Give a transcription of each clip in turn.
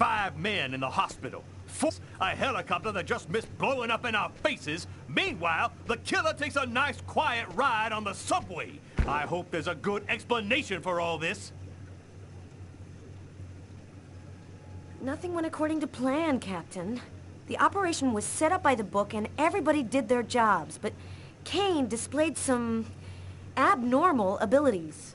5 men in the hospital. 4, a helicopter that just missed blowing up in our faces. Meanwhile, the killer takes a nice quiet ride on the subway. I hope there's a good explanation for all this. Nothing went according to plan, Captain. The operation was set up by the book and everybody did their jobs, but Kane displayed some abnormal abilities.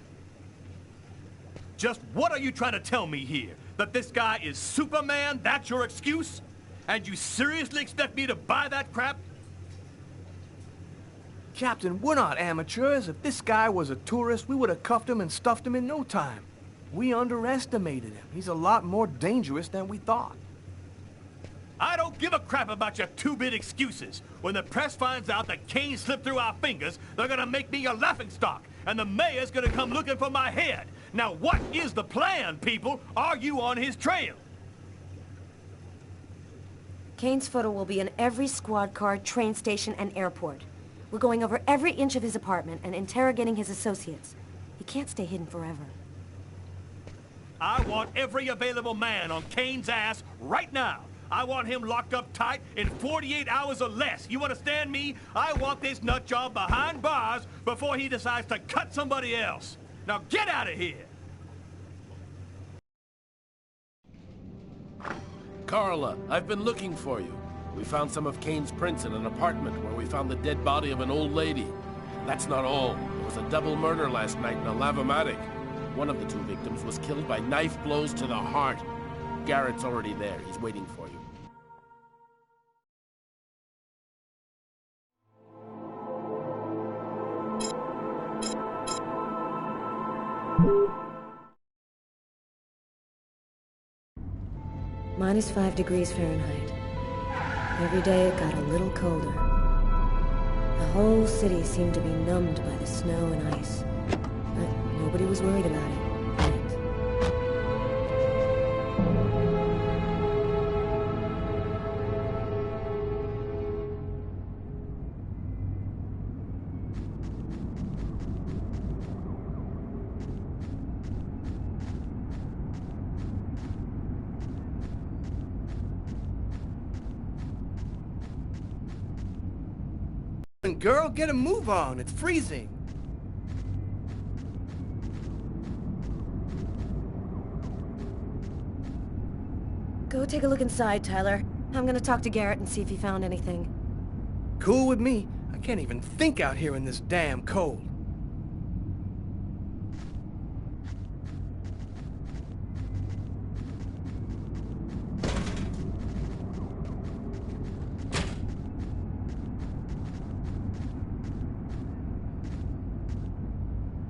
Just what are you trying to tell me here? That this guy is Superman? That's your excuse? And you seriously expect me to buy that crap? Captain, we're not amateurs. If this guy was a tourist, we would have cuffed him and stuffed him in no time. We underestimated him. He's a lot more dangerous than we thought. I don't give a crap about your two-bit excuses. When the press finds out that Kane slipped through our fingers, they're gonna make me a laughingstock, and the mayor's gonna come looking for my head. Now, what is the plan, people? Are you on his trail? Kane's photo will be in every squad car, train station, and airport. We're going over every inch of his apartment and interrogating his associates. He can't stay hidden forever. I want every available man on Kane's ass right now. I want him locked up tight in 48 hours or less. You understand me? I want this nut job behind bars before he decides to cut somebody else. Now get out of here! Carla, I've been looking for you. We found some of Kane's prints in an apartment where we found the dead body of an old lady. That's not all. There was a double murder last night in a lavomatic. One of the 2 victims was killed by knife blows to the heart. Garrett's already there. He's waiting for you. -5 degrees Fahrenheit. Every day it got a little colder. The whole city seemed to be numbed by the snow and ice. But nobody was worried about it. Girl, get a move on. It's freezing. Go take a look inside, Tyler. I'm gonna talk to Garrett and see if he found anything. Cool with me. I can't even think out here in this damn cold.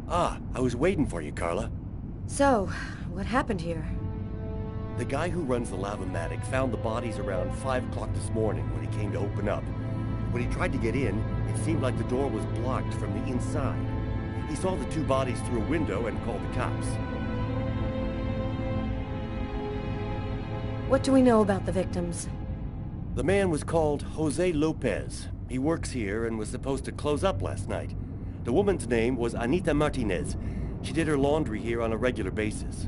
Ah, I was waiting for you, Carla. So, what happened here? The guy who runs the lavomatic found the bodies around 5 o'clock this morning when he came to open up. When he tried to get in, it seemed like the door was blocked from the inside. He saw the 2 bodies through a window and called the cops. What do we know about the victims? The man was called Jose Lopez. He works here and was supposed to close up last night. The woman's name was Anita Martinez. She did her laundry here on a regular basis.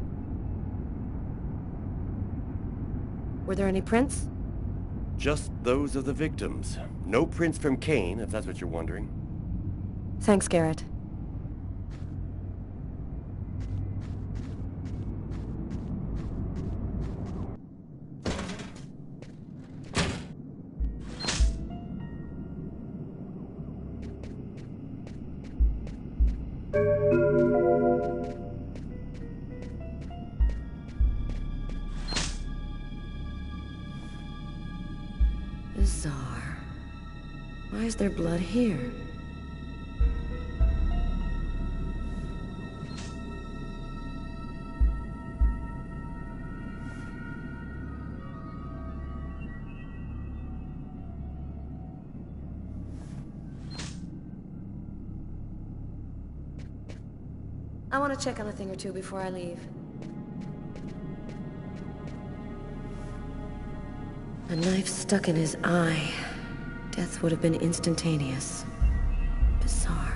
Were there any prints? Just those of the victims. No prints from Kane, if that's what you're wondering. Thanks, Garrett. Bizarre. Why is there blood here? I want to check on a thing or two before I leave. A knife stuck in his eye. Death would have been instantaneous. Bizarre.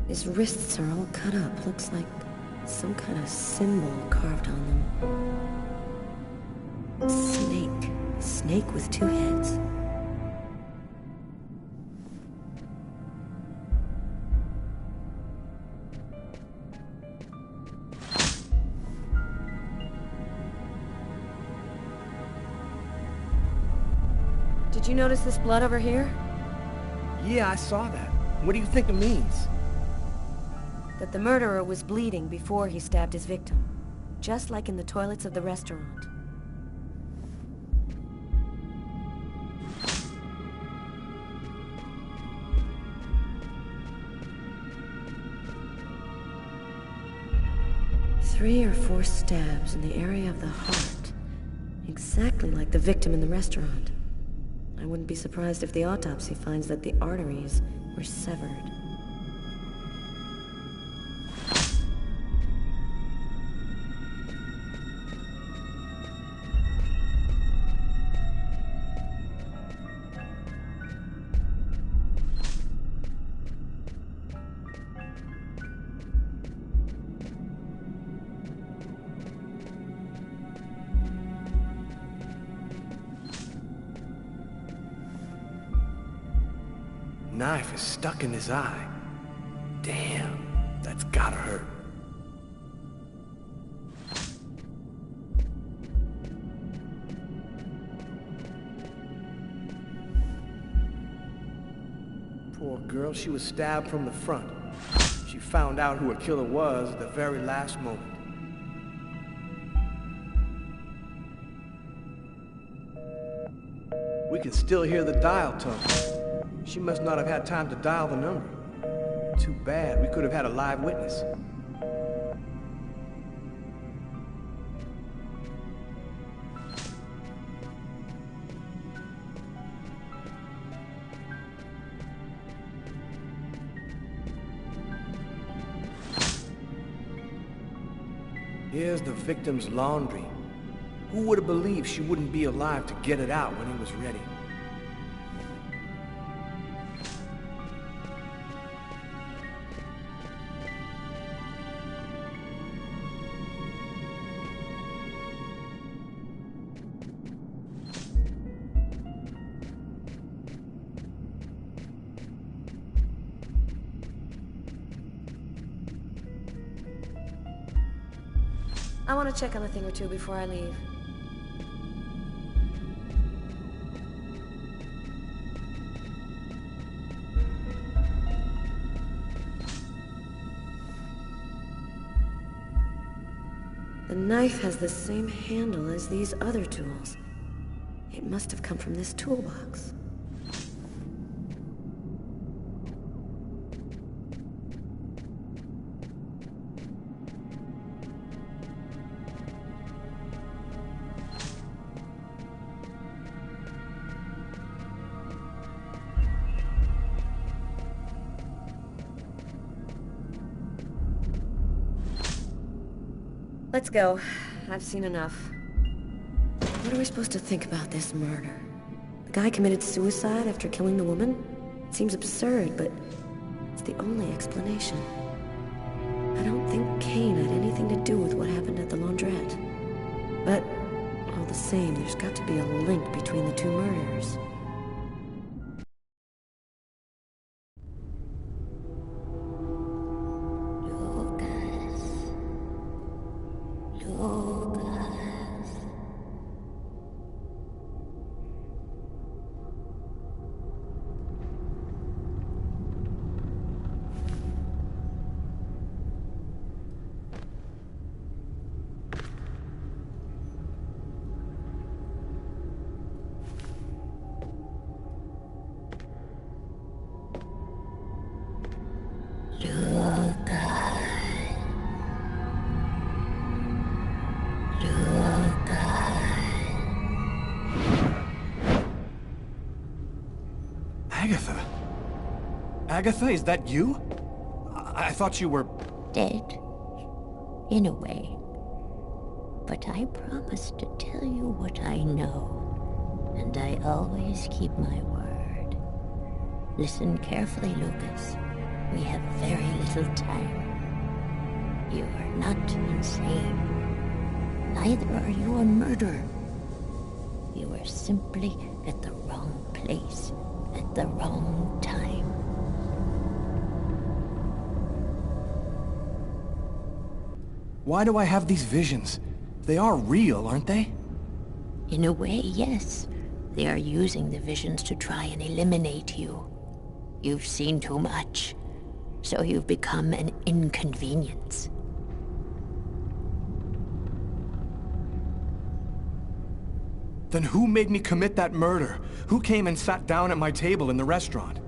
His wrists are all cut up. Looks like some kind of symbol carved on them. A snake. A snake with two heads. Did you notice this blood over here? Yeah, I saw that. What do you think it means? That the murderer was bleeding before he stabbed his victim. Just like in the toilets of the restaurant. Three or four stabs in the area of the heart. Exactly like the victim in the restaurant. I wouldn't be surprised if the autopsy finds that the arteries were severed. Knife is stuck in his eye. Damn, that's gotta hurt. Poor girl, she was stabbed from the front. She found out who her killer was at the very last moment. We can still hear the dial tone. She must not have had time to dial the number. Too bad, we could have had a live witness. Here's the victim's laundry. Who would have believed she wouldn't be alive to get it out when he was ready? I want to check on a thing or two before I leave. The knife has the same handle as these other tools. It must have come from this toolbox. Let's go. I've seen enough. What are we supposed to think about this murder? The guy committed suicide after killing the woman? It seems absurd, but it's the only explanation. I don't think Kane had anything to do with what happened at the laundrette. But, all the same, there's got to be a link between the two murders. Agatha? Agatha, is that you? I thought you were... Dead. In a way. But I promise to tell you what I know. And I always keep my word. Listen carefully, Lucas. We have very little time. You are not insane. Neither are you a murderer. You are simply at the wrong place at the wrong time. Why do I have these visions? They are real, aren't they? In a way, yes. They are using the visions to try and eliminate you. You've seen too much, so you've become an inconvenience. Then who made me commit that murder? Who came and sat down at my table in the restaurant?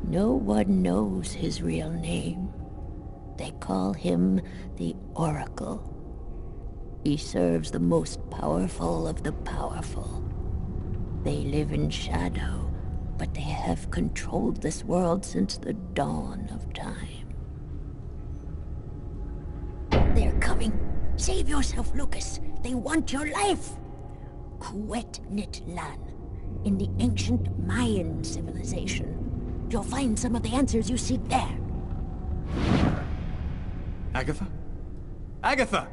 No one knows his real name. They call him the Oracle. He serves the most powerful of the powerful. They live in shadow, but they have controlled this world since the dawn of time. They're coming. Save yourself, Lucas. They want your life. Kuet-Nit-Lan, in the ancient Mayan civilization. You'll find some of the answers you seek there. Agatha? Agatha!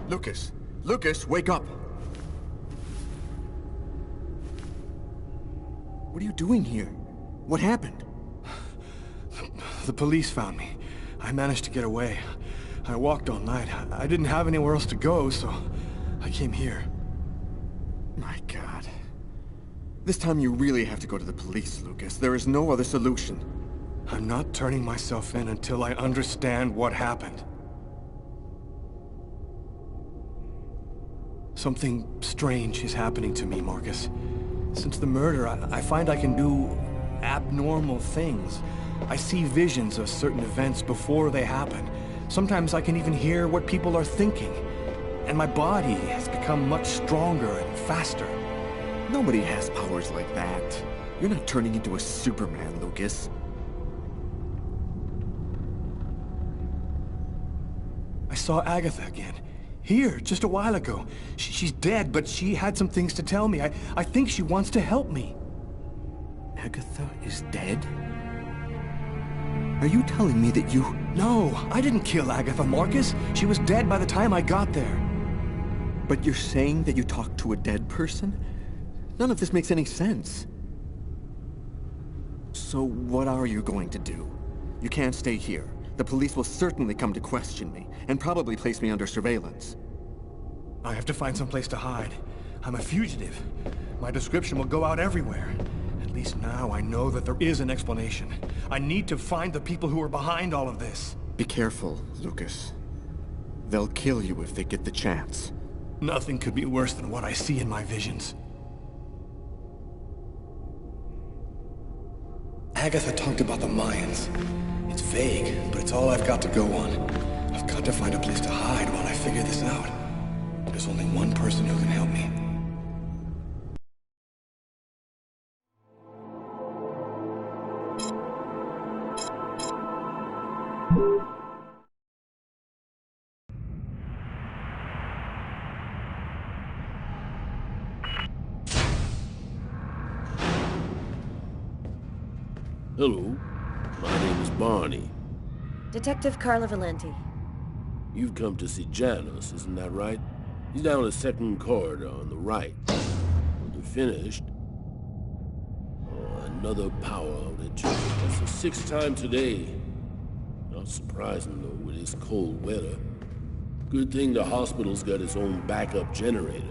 Lucas! Lucas, wake up! What are you doing here? What happened? The police found me. I managed to get away. I walked all night. I didn't have anywhere else to go, so I came here. My God. This time you really have to go to the police, Lucas. There is no other solution. I'm not turning myself in until I understand what happened. Something strange is happening to me, Marcus. Since the murder, I find I can do abnormal things. I see visions of certain events before they happen. Sometimes I can even hear what people are thinking. And my body has become much stronger and faster. Nobody has powers like that. You're not turning into a Superman, Lucas. I saw Agatha again. Here, just a while ago. She's dead, but she had some things to tell me. I think she wants to help me. Agatha is dead? Are you telling me that you... No, I didn't kill Agatha, Marcus. She was dead by the time I got there. But you're saying that you talked to a dead person? None of this makes any sense. So what are you going to do? You can't stay here. The police will certainly come to question me, and probably place me under surveillance. I have to find some place to hide. I'm a fugitive. My description will go out everywhere. At least now I know that there is an explanation. I need to find the people who are behind all of this. Be careful, Lucas. They'll kill you if they get the chance. Nothing could be worse than what I see in my visions. Agatha talked about the Mayans. It's vague, but it's all I've got to go on. I've got to find a place to hide while I figure this out. There's only one person who can help me. Hello, my name is Barney. Detective Carla Valenti. You've come to see Janus, isn't that right? He's down the second corridor on the right. When you're finished... Oh, another power outage. That's the sixth time today. Not surprising, though, with this cold weather. Good thing the hospital's got its own backup generator.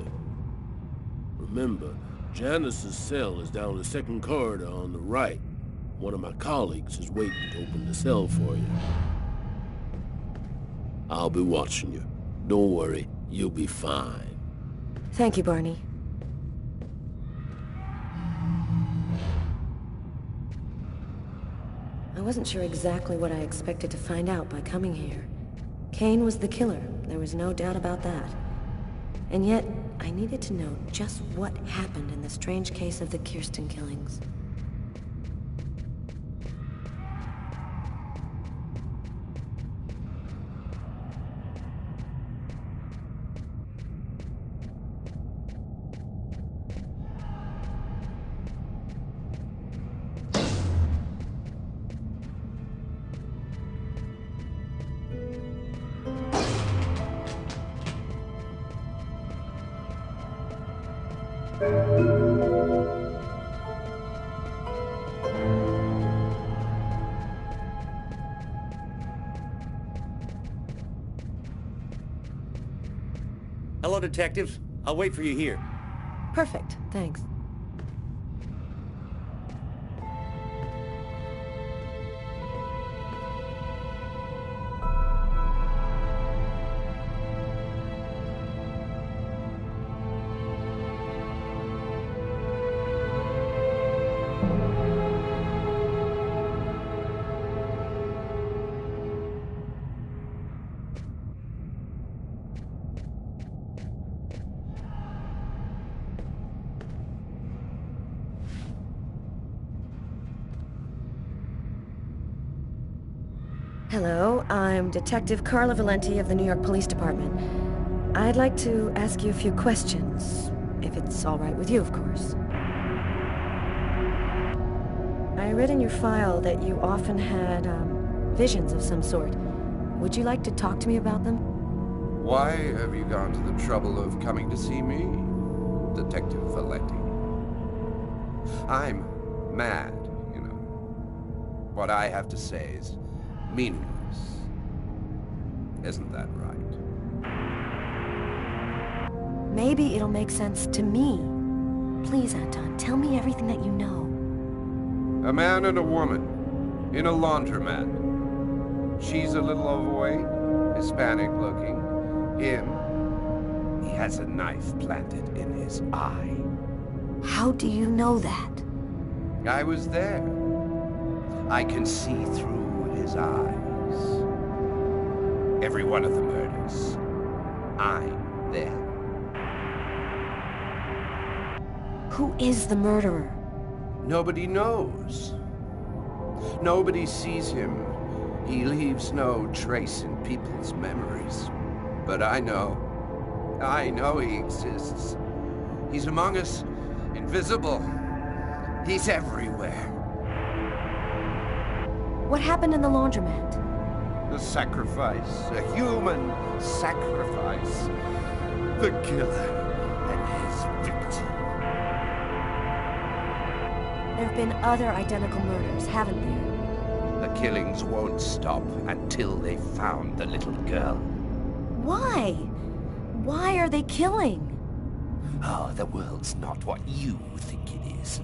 Remember, Janus's cell is down the second corridor on the right. One of my colleagues is waiting to open the cell for you. I'll be watching you. Don't worry, you'll be fine. Thank you, Barney. I wasn't sure exactly what I expected to find out by coming here. Kane was the killer, there was no doubt about that. And yet, I needed to know just what happened in the strange case of the Kirsten killings. Hello, detectives. I'll wait for you here. Perfect, thanks. Hello, I'm Detective Carla Valenti of the New York Police Department. I'd like to ask you a few questions, if it's all right with you, of course. I read in your file that you often had, visions of some sort. Would you like to talk to me about them? Why have you gone to the trouble of coming to see me, Detective Valenti? I'm mad, you know. What I have to say is meaningless. Isn't that right? Maybe it'll make sense to me. Please, Anton, tell me everything that you know. A man and a woman in a laundromat. She's a little overweight, Hispanic looking. Him, he has a knife planted in his eye. How do you know that? I was there. I can see through his eyes. Every one of the murders, I'm there. Who is the murderer? Nobody knows. Nobody sees him. He leaves no trace in people's memories. But I know he exists. He's among us, invisible. He's everywhere. What happened in the laundromat? The sacrifice, a human sacrifice. The killer and his victim. There have been other identical murders, haven't there? The killings won't stop until they've found the little girl. Why? Why are they killing? Oh, the world's not what you think it is.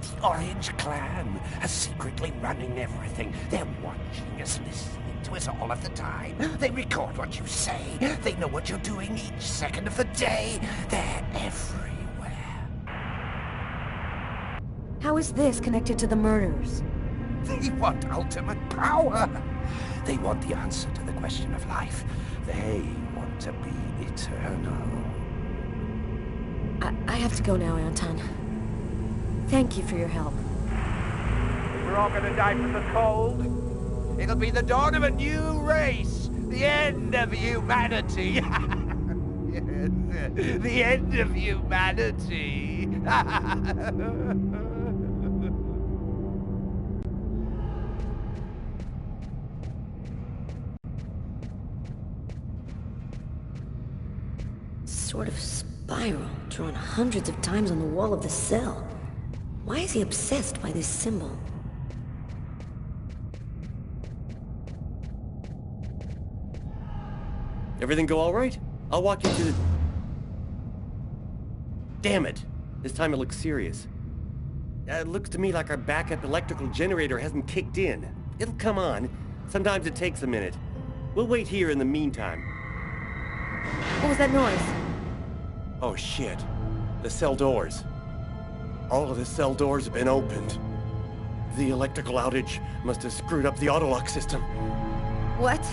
The Orange Clan are secretly running everything. They're watching us, listening to us all of the time. They record what you say. They know what you're doing each second of the day. They're everywhere. How is this connected to the murders? They want ultimate power. They want the answer to the question of life. They want to be eternal. I have to go now, Anton. Thank you for your help. We're all gonna die from the cold. It'll be the dawn of a new race. The end of humanity. Yes, the end of humanity. Sort of spiral, drawn hundreds of times on the wall of the cell. Why is he obsessed by this symbol? Everything go all right? I'll walk you to the... Damn it! This time it looks serious. It looks to me like our backup electrical generator hasn't kicked in. It'll come on. Sometimes it takes a minute. We'll wait here in the meantime. What was that noise? Oh shit. The cell doors. All of the cell doors have been opened. The electrical outage must have screwed up the autolock system. What?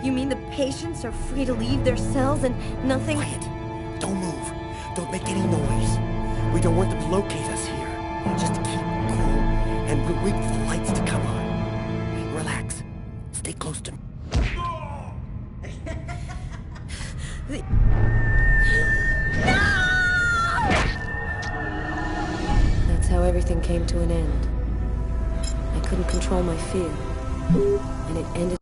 You mean the patients are free to leave their cells and nothing... Quiet. Don't move. Don't make any noise. We don't want them to locate us here. Just keep cool, and we'll wait for the lights to come on. Relax. Stay close to me. That's how everything came to an end. I couldn't control my fear, and it ended...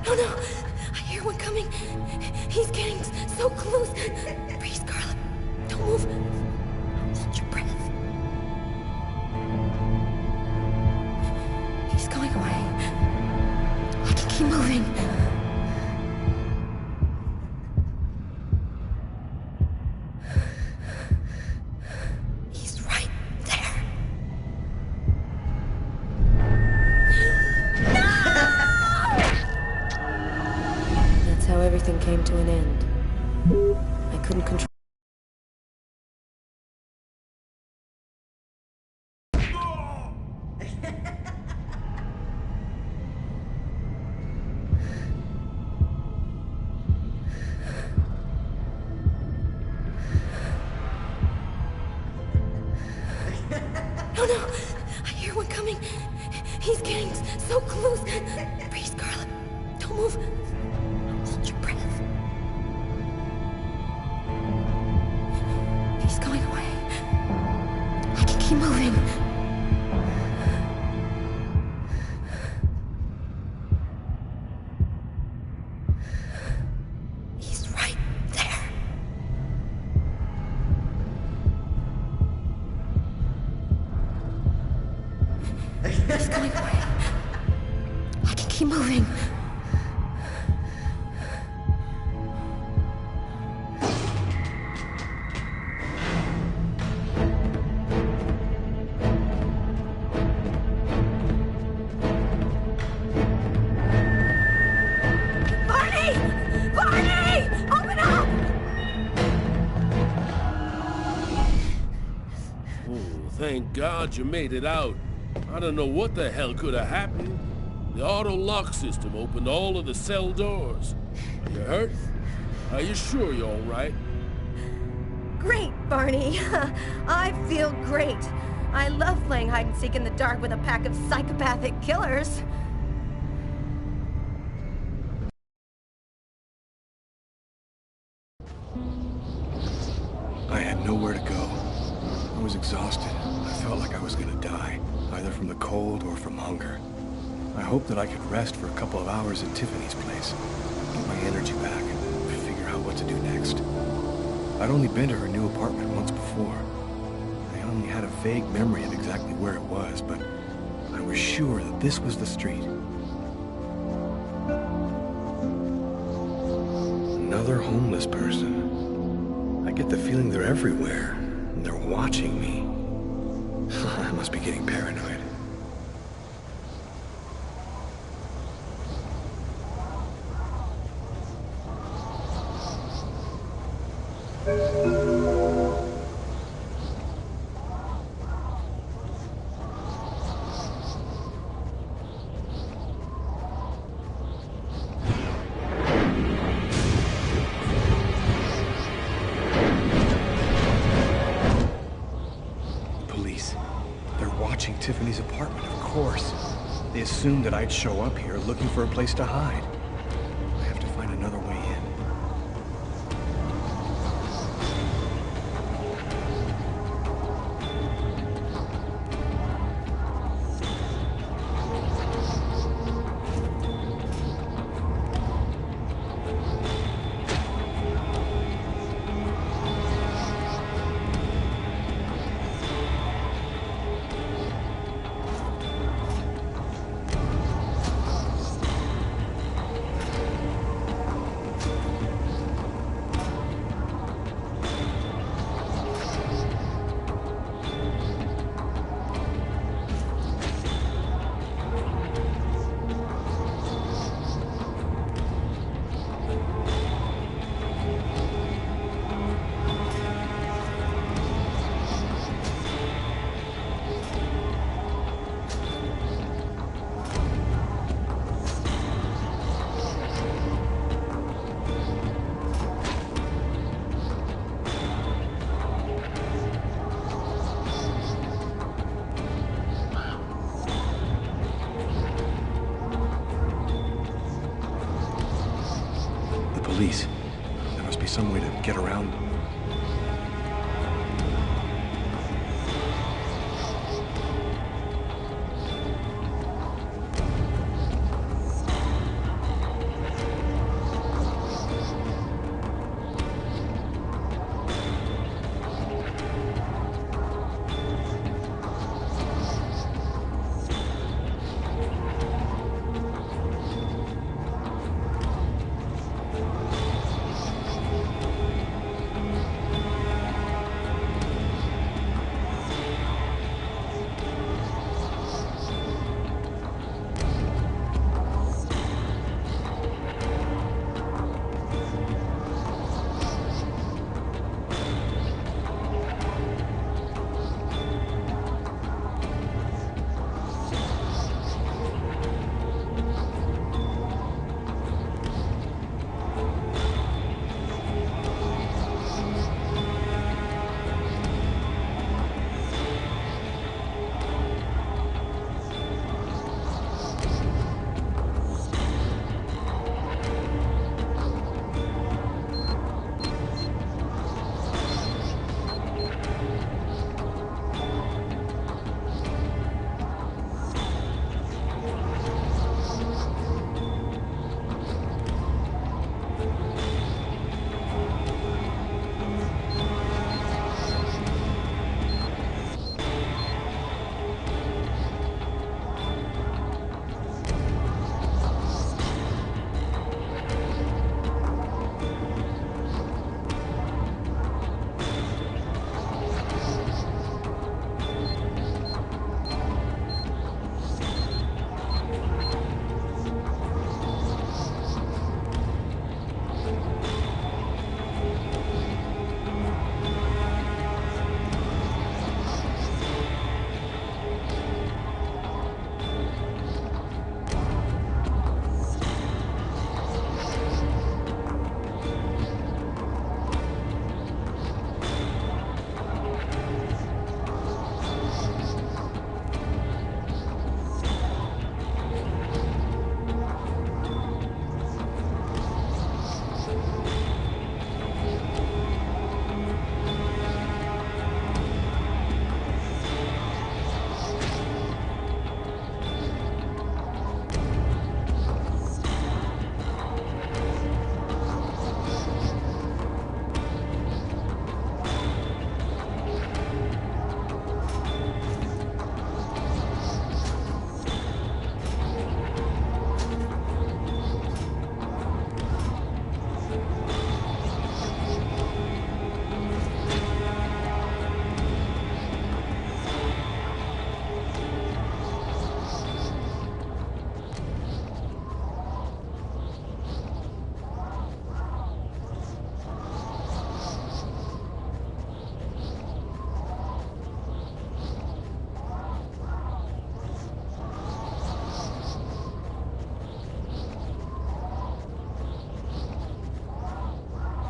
Oh no! I hear one coming! He's getting so close! Breathe, Scarlet. Don't move. Hold your breath. He's going away. I can keep moving. He's right there. That's how everything came to an end. I couldn't control... Oh no! I hear one coming. He's getting so close. Breathe, Scarlet. Don't move. Hold your breath. He's going away. I can keep moving. He's right there. He's going away. I can keep moving. Barney! Barney! Open up! Oh, thank God you made it out. I don't know what the hell could have happened. The auto lock system opened all of the cell doors. Are you hurt? Are you sure you're all right? Great, Barney. I feel great. I love playing hide and seek in the dark with a pack of psychopathic killers. exhausted. I felt like I was gonna die, either from the cold or from hunger. I hoped that I could rest for a couple of hours at Tiffany's place, get my energy back, and figure out what to do next. I'd only been to her new apartment once before. I only had a vague memory of exactly where it was, but I was sure that this was the street. Another homeless person. I get the feeling they're everywhere, and they're watching me. I must be getting paranoid. Tiffany's apartment, of course. They assumed that I'd show up here looking for a place to hide. I have to find another way in. Police. There must be some way to get around them.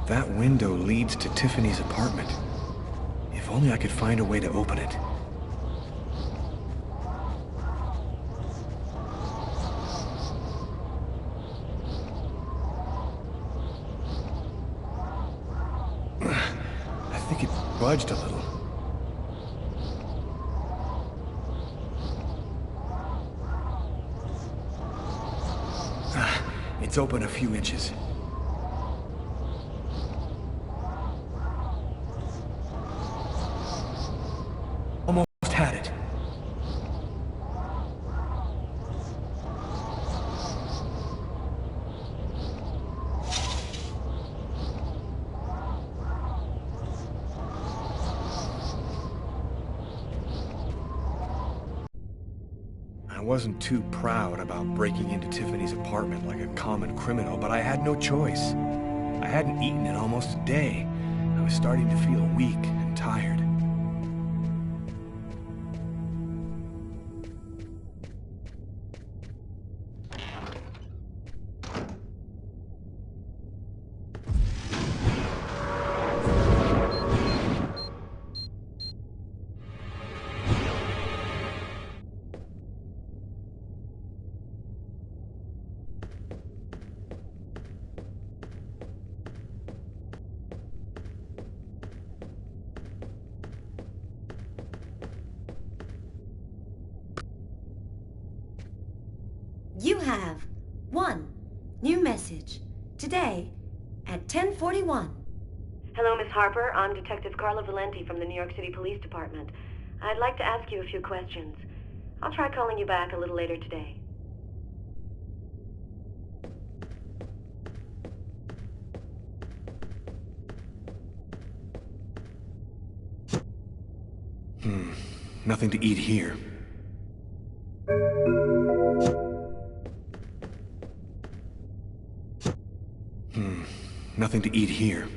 That window leads to Tiffany's apartment. If only I could find a way to open it. I think it budged a little. It's open a few inches. Almost had it. I wasn't too proud about breaking into Tiffany's apartment like a common criminal, but I had no choice. I hadn't eaten in almost a day. I was starting to feel weak and tired. You have one new message today at 10:41. Hello, Miss Harper. I'm Detective Carla Valenti from the New York City Police Department. I'd like to ask you a few questions. I'll try calling you back a little later today. Nothing to eat here. Nothing to eat here.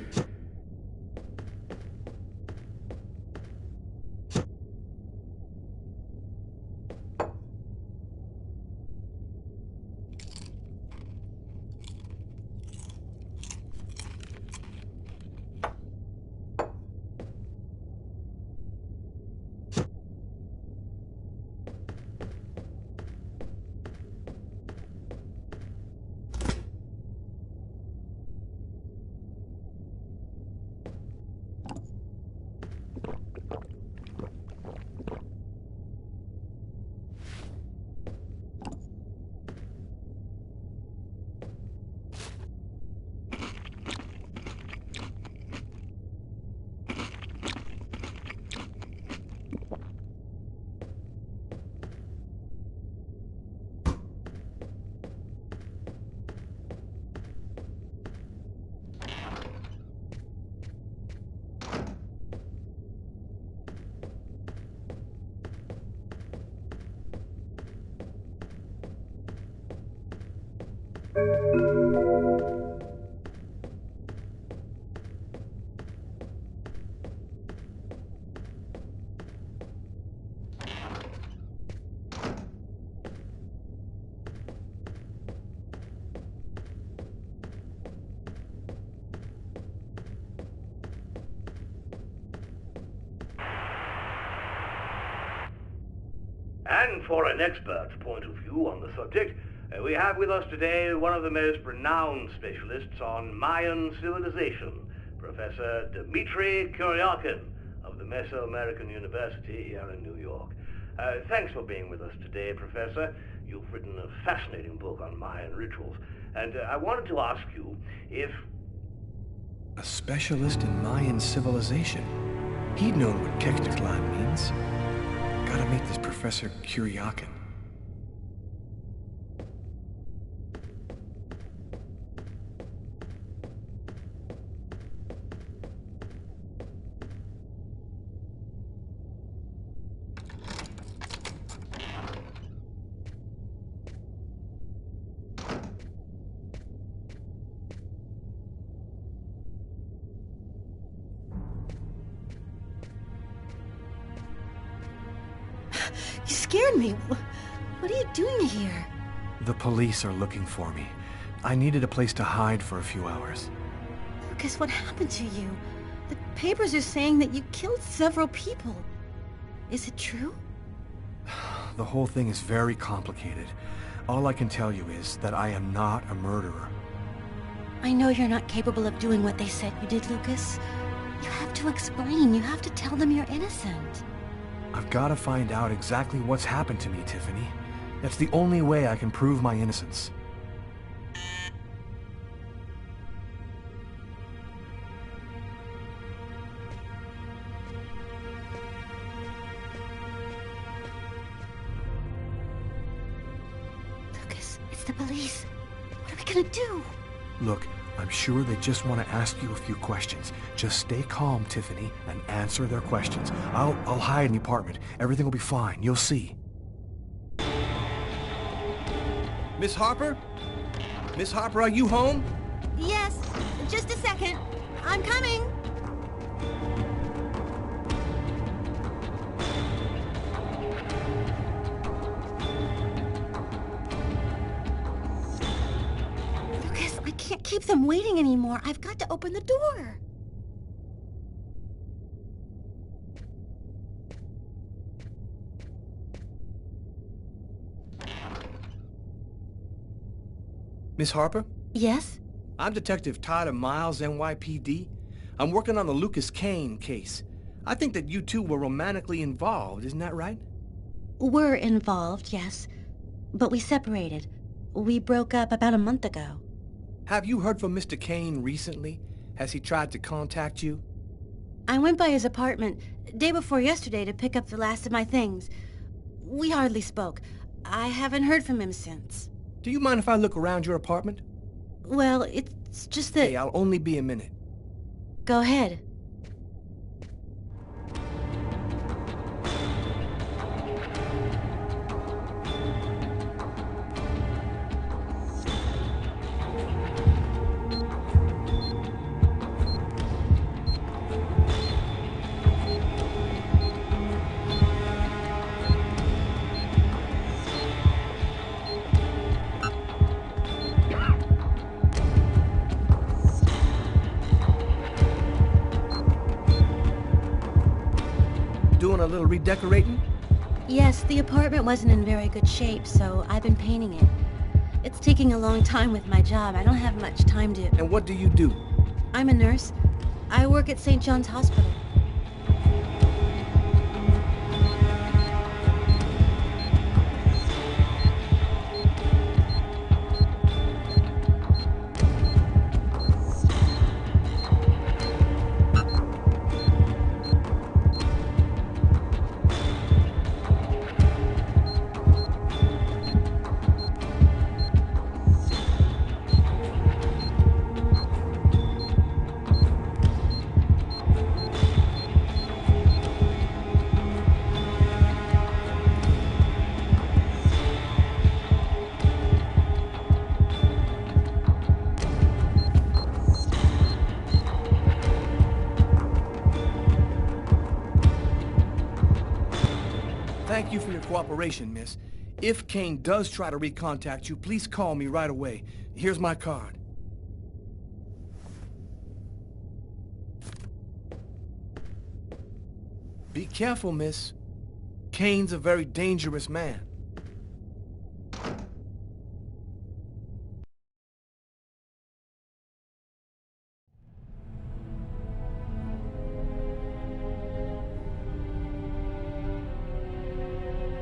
And for an expert's point of view on the subject, we have with us today one of the most renowned specialists on Mayan civilization, Professor Dmitry Kuryakin of the Mesoamerican University here in New York. Thanks for being with us today, Professor. You've written a fascinating book on Mayan rituals, and I wanted to ask you if... A specialist in Mayan civilization. He'd known what Kekteklan means. Gotta meet this Professor Kuryakin. You scared me. What are you doing here? The police are looking for me. I needed a place to hide for a few hours. Lucas, what happened to you? The papers are saying that you killed several people. Is it true? The whole thing is very complicated. All I can tell you is that I am not a murderer. I know you're not capable of doing what they said you did, Lucas. You have to explain. You have to tell them you're innocent. I've got to find out exactly what's happened to me, Tiffany. That's the only way I can prove my innocence. Lucas, it's the police. What are we gonna do? Look, I'm sure they just want to ask you a few questions. Just stay calm, Tiffany, and answer their questions. I'll hide in the apartment. Everything will be fine. You'll see. Miss Harper? Miss Harper, are you home? Yes, just a second. I'm coming. Lucas, I can't keep them waiting anymore. I've got to open the door. Miss Harper? Yes? I'm Detective Tyler Miles, NYPD. I'm working on the Lucas Kane case. I think that you two were romantically involved, isn't that right? We're involved, yes. But we separated. We broke up about a month ago. Have you heard from Mr. Kane recently? Has he tried to contact you? I went by his apartment day before yesterday to pick up the last of my things. We hardly spoke. I haven't heard from him since. Do you mind if I look around your apartment? Well, it's just that... Hey, I'll only be a minute. Go ahead. Doing a little redecorating? Yes, the apartment wasn't in very good shape, so I've been painting it. It's taking a long time with my job. I don't have much time to... And what do you do? I'm a nurse. I work at St. John's Hospital. Thank you for your cooperation, miss. If Kane does try to recontact you, please call me right away. Here's my card. Be careful, miss. Kane's a very dangerous man.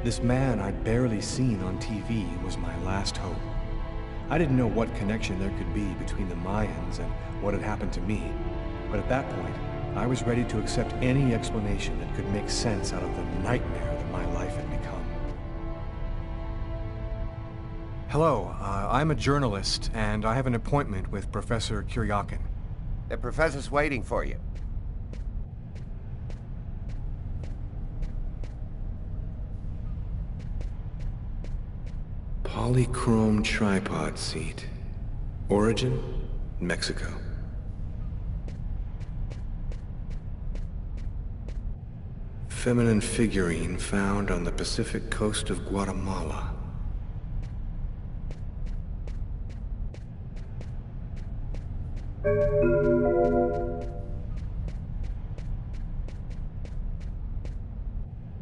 This man I'd barely seen on TV was my last hope. I didn't know what connection there could be between the Mayans and what had happened to me, but at that point, I was ready to accept any explanation that could make sense out of the nightmare that my life had become. Hello, I'm a journalist, and I have an appointment with Professor Kuryakin. The professor's waiting for you. Polychrome tripod seat. Origin, Mexico. Feminine figurine found on the Pacific coast of Guatemala.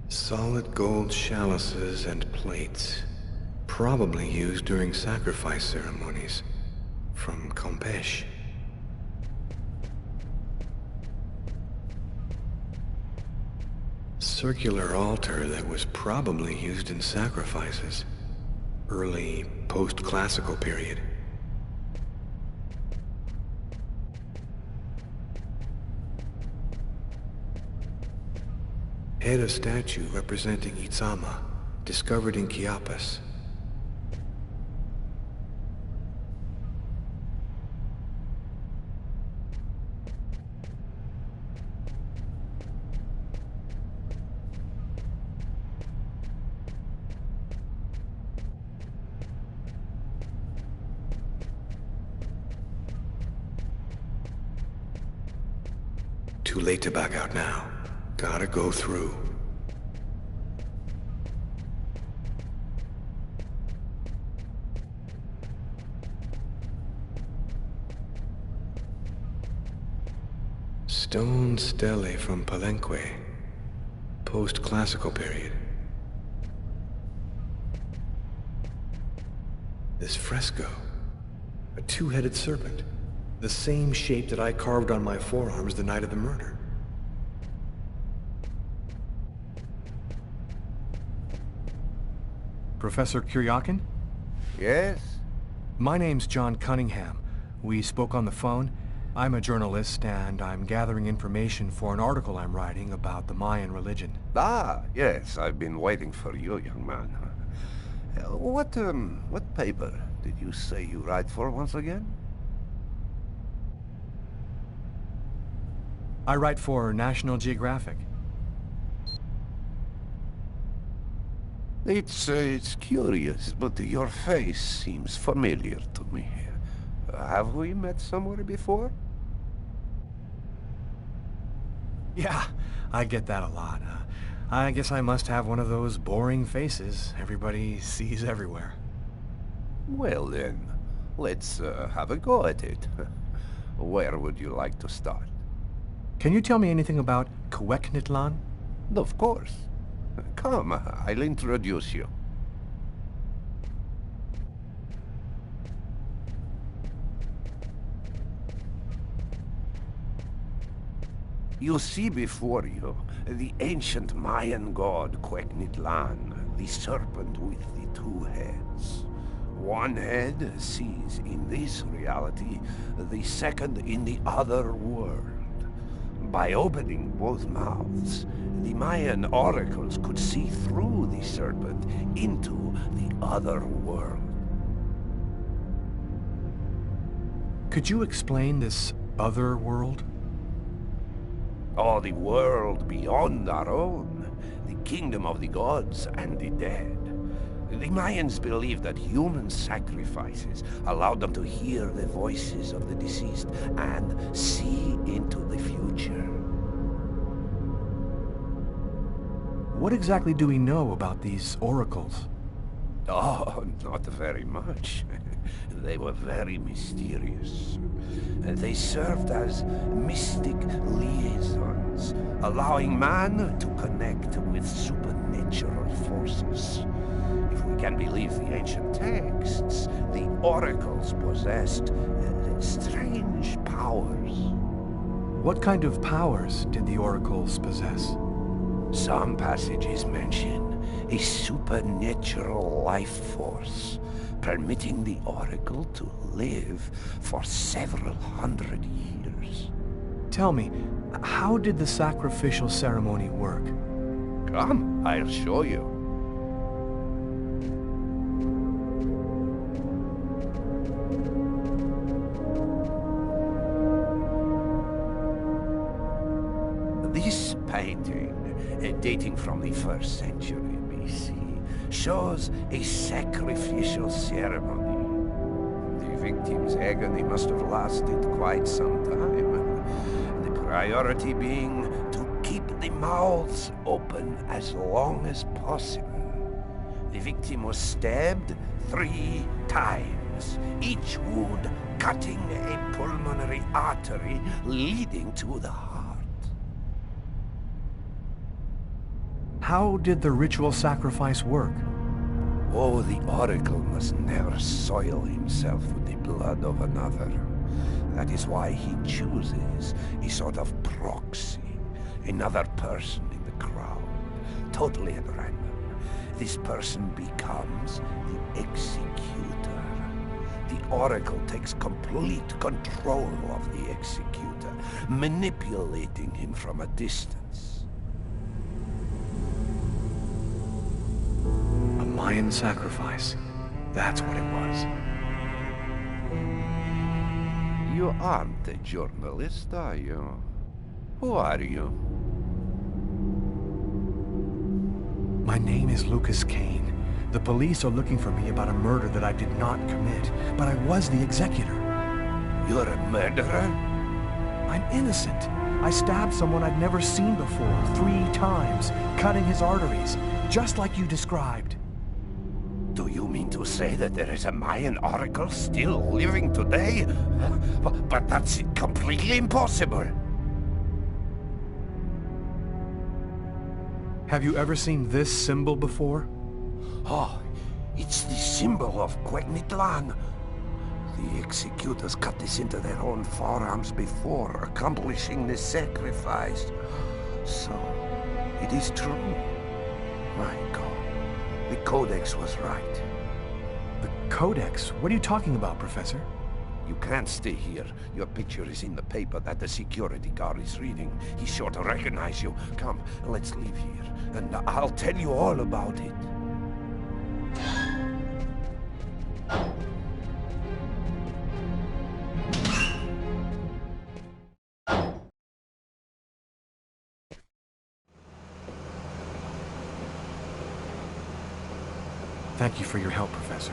Solid gold chalices and plates. Probably used during sacrifice ceremonies. From Campeche. Circular altar that was probably used in sacrifices. Early post-classical period. Head of statue representing Itzama, discovered in Chiapas. Too late to back out now. Gotta go through. Stone stele from Palenque. Post-classical period. This fresco. A two-headed serpent. The same shape that I carved on my forearms the night of the murder. Professor Kuryakin? Yes? My name's John Cunningham. We spoke on the phone. I'm a journalist, and I'm gathering information for an article I'm writing about the Mayan religion. Ah, yes, I've been waiting for you, young man. What paper did you say you write for once again? I write for National Geographic. It's curious, but your face seems familiar to me. Have we met somewhere before? Yeah, I get that a lot. I guess I must have one of those boring faces everybody sees everywhere. Well then, let's have a go at it. Where would you like to start? Can you tell me anything about Cuecnitlan? Of course. Come, I'll introduce you. You see before you the ancient Mayan god Cuecnitlan, the serpent with the two heads. One head sees in this reality, the second in the other world. By opening both mouths, the Mayan oracles could see through the serpent into the other world. Could you explain this other world? Oh, the world beyond our own, the kingdom of the gods and the dead. The Mayans believed that human sacrifices allowed them to hear the voices of the deceased and see into the future. What exactly do we know about these oracles? Oh, not very much. They were very mysterious. They served as mystic liaisons, allowing man to connect with supernatural forces. If we can believe the ancient texts, the oracles possessed strange powers. What kind of powers did the oracles possess? Some passages mention a supernatural life force, permitting the oracle to live for several hundred years. Tell me, how did the sacrificial ceremony work? Come, I'll show you. This painting, dating from the 1st century BC, shows a sacrificial ceremony. The victim's agony must have lasted quite some time, the priority being to keep the mouths open as long as possible. The victim was stabbed 3 times. wounds, each wound cutting a pulmonary artery leading to the heart. How did the ritual sacrifice work? Oh, the Oracle must never soil himself with the blood of another. That is why he chooses a sort of proxy, another person in the crowd, totally at random. This person becomes the executor. The Oracle takes complete control of the executor, manipulating him from a distance. A Mayan sacrifice. That's what it was. You aren't a journalist, are you? Who are you? My name is Lucas Kane. The police are looking for me about a murder that I did not commit, but I was the executor. You're a murderer? I'm innocent. I stabbed someone I'd never seen before 3 times, cutting his arteries, just like you described. Do you mean to say that there is a Mayan oracle still living today? But that's completely impossible. Have you ever seen this symbol before? Oh, it's the symbol of Quegnitlan. The executors cut this into their own forearms before accomplishing the sacrifice. So, it is true. My God. The Codex was right. The Codex? What are you talking about, Professor? You can't stay here. Your picture is in the paper that the security guard is reading. He's sure to recognize you. Come, let's leave here, and I'll tell you all about it. Thank you for your help, Professor.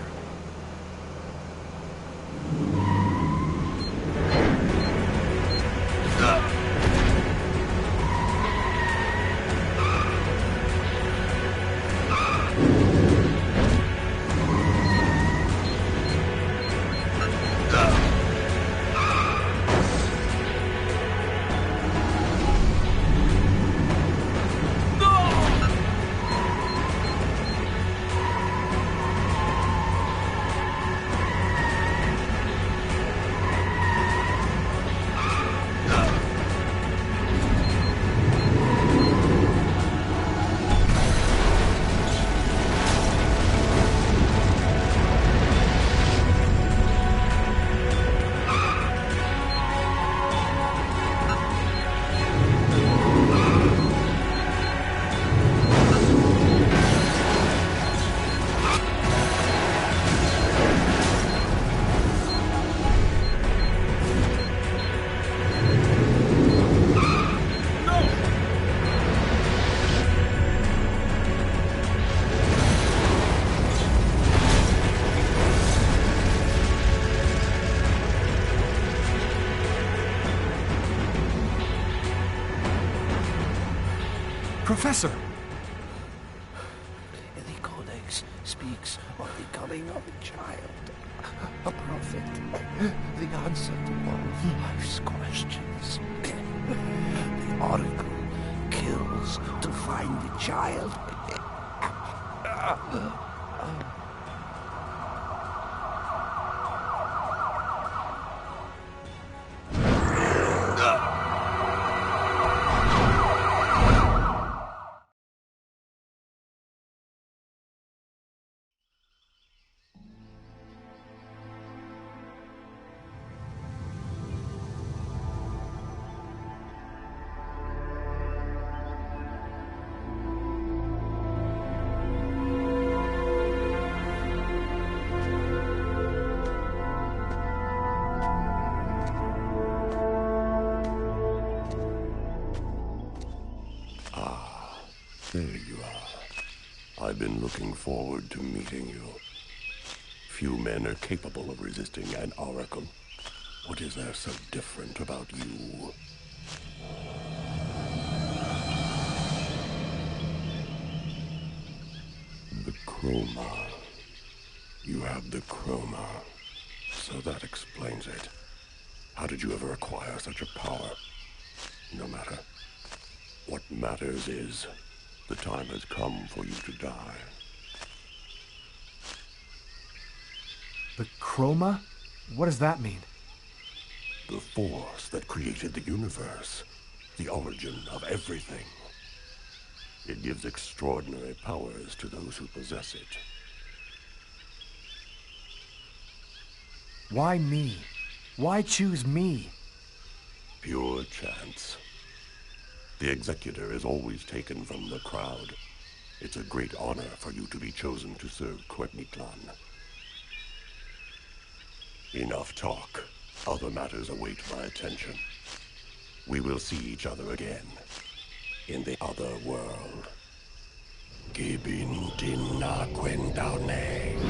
Professor! The Codex speaks of the coming of a child, a prophet, the answer to all life's questions. The Oracle kills to find the child. There you are. I've been looking forward to meeting you. Few men are capable of resisting an oracle. What is there so different about you? The chroma. You have the chroma. So that explains it. How did you ever acquire such a power? No matter. What matters is, the time has come for you to die. The chroma? What does that mean? The force that created the universe. The origin of everything. It gives extraordinary powers to those who possess it. Why me? Why choose me? Pure chance. The executor is always taken from the crowd. It's a great honor for you to be chosen to serve Quetniclan. Enough talk. Other matters await my attention. We will see each other again. In the other world. Gibin dinna quendaune.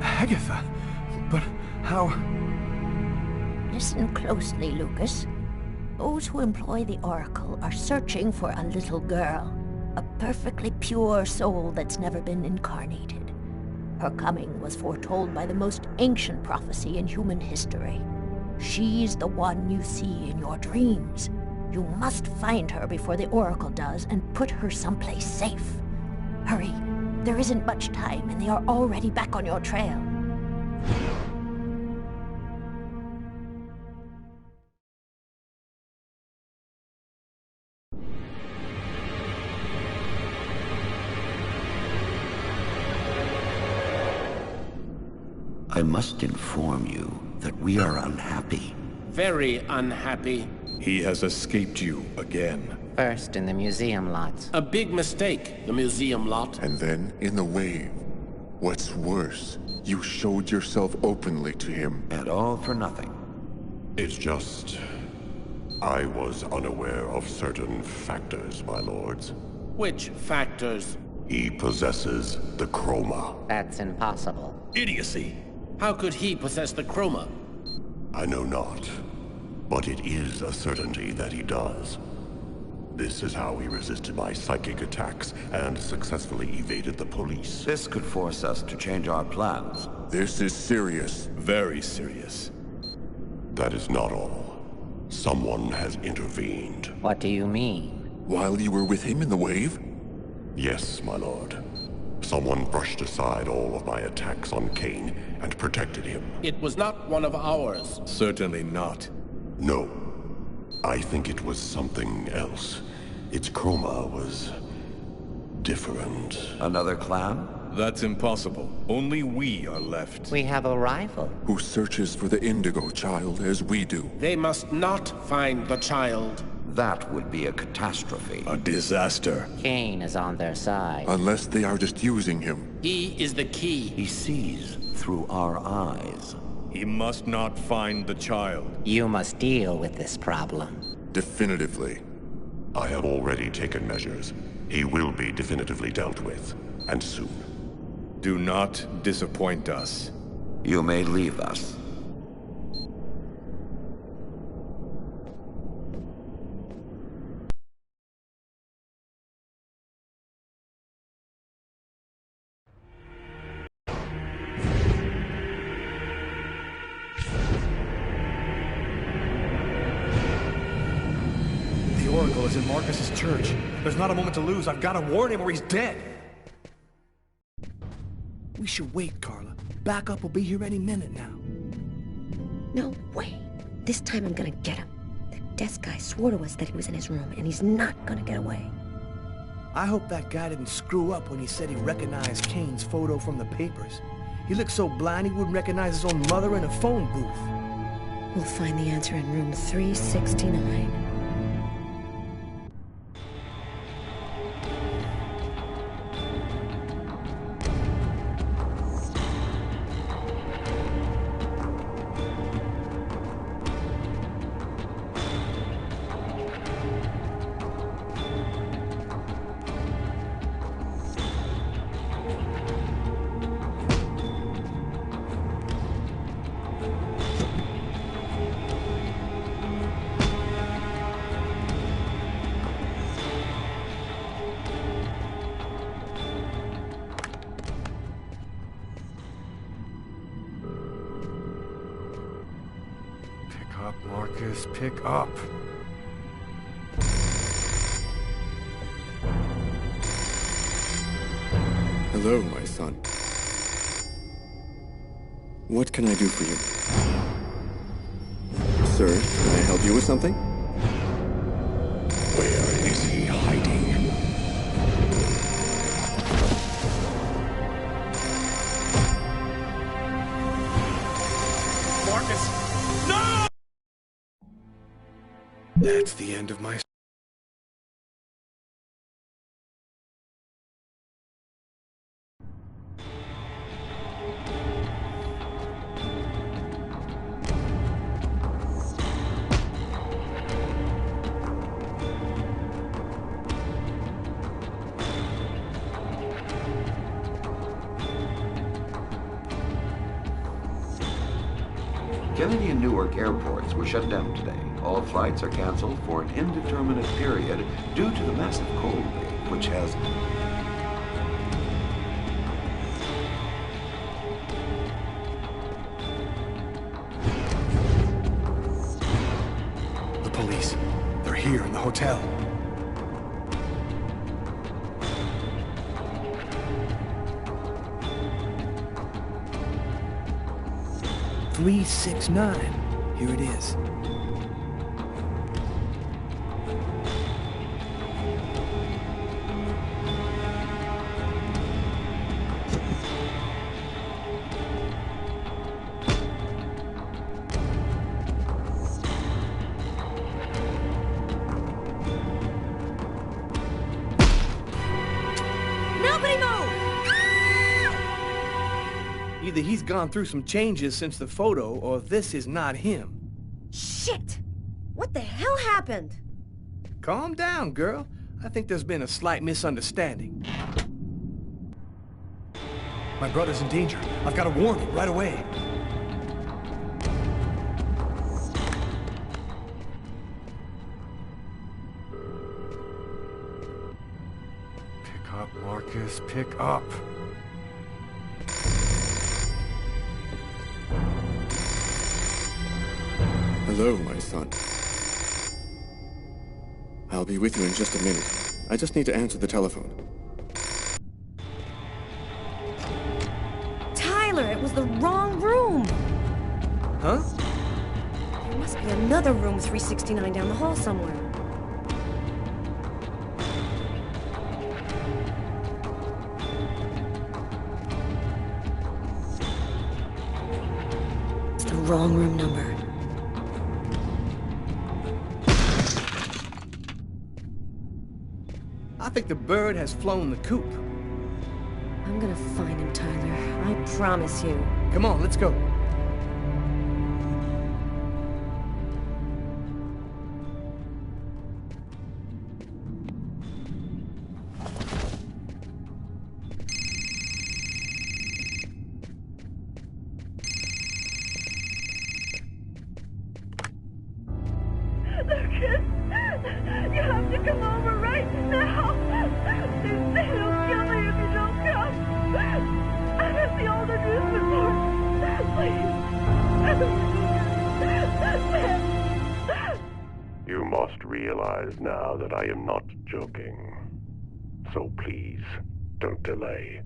Agatha? But how... Listen closely, Lucas. Those who employ the Oracle are searching for a little girl. A perfectly pure soul that's never been incarnated. Her coming was foretold by the most ancient prophecy in human history. She's the one you see in your dreams. You must find her before the Oracle does and put her someplace safe. Hurry. There isn't much time and they are already back on your trail. I must inform you that we are unhappy. Very unhappy. He has escaped you again. First in the museum lot. A big mistake, the museum lot. And then in the wave. What's worse, you showed yourself openly to him. And all for nothing. It's just... I was unaware of certain factors, my lords. Which factors? He possesses the chroma. That's impossible. Idiocy. How could he possess the chroma? I know not, but it is a certainty that he does. This is how he resisted my psychic attacks and successfully evaded the police. This could force us to change our plans. This is serious. Very serious. That is not all. Someone has intervened. What do you mean? While you were with him in the wave? Yes, my lord. Someone brushed aside all of my attacks on Kane and protected him. It was not one of ours. Certainly not. No. I think it was something else. Its chroma was... different. Another clan? That's impossible. Only we are left. We have a rival. Who searches for the Indigo child as we do. They must not find the child. That would be a catastrophe. A disaster. Kane is on their side. Unless they are just using him. He is the key. He sees through our eyes. He must not find the child. You must deal with this problem. Definitively. I have already taken measures. He will be definitively dealt with, and soon. Do not disappoint us. You may leave us. The Oracle is in Marcus's church. There's not a moment to lose. I've got to warn him or he's dead. We should wait, Carla. Backup will be here any minute now. No way. This time I'm gonna get him. The desk guy swore to us that he was in his room, and he's not gonna get away. I hope that guy didn't screw up when he said he recognized Kane's photo from the papers. He looked so blind he wouldn't recognize his own mother in a phone booth. We'll find the answer in room 369. Pick up, Marcus, pick up. Hello, my son. What can I do for you? Sir, can I help you with something? Where is he hiding? Marcus! No! That's the end of my... Kennedy and Newark airports were shut down today. All flights are canceled for an indeterminate period due to the massive cold wave, which has... The police. They're here in the hotel. .369. Here it is. Either he's gone through some changes since the photo, or this is not him. Shit! What the hell happened? Calm down, girl. I think there's been a slight misunderstanding. My brother's in danger. I've got to warn him right away. Pick up, Marcus. Pick up. Hello, my son. I'll be with you in just a minute. I just need to answer the telephone. Tyler, it was the wrong room! Huh? There must be another room 369 down the hall somewhere. It's the wrong room number. I think the bird has flown the coop. I'm gonna find him, Tyler. I promise you. Come on, let's go. Lucas, you have to come over right now. They say he'll kill me if you don't come. I have the older newspaper. realize now that I am not joking. So please, don't delay.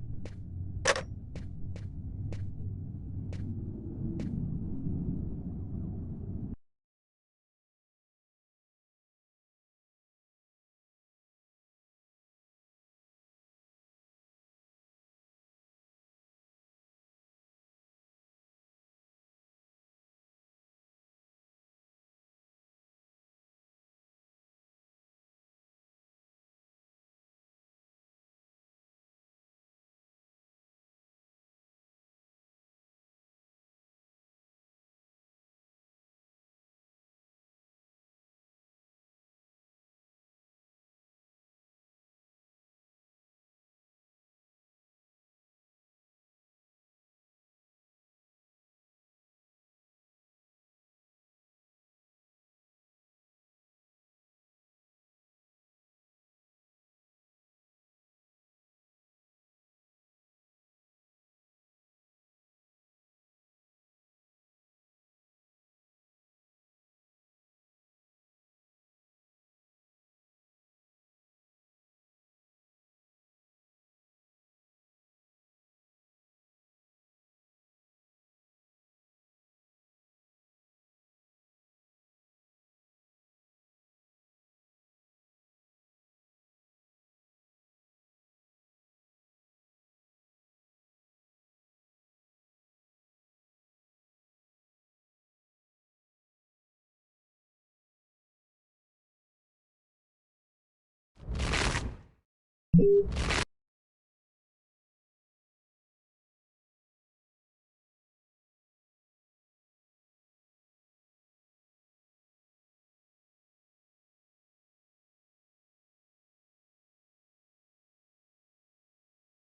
You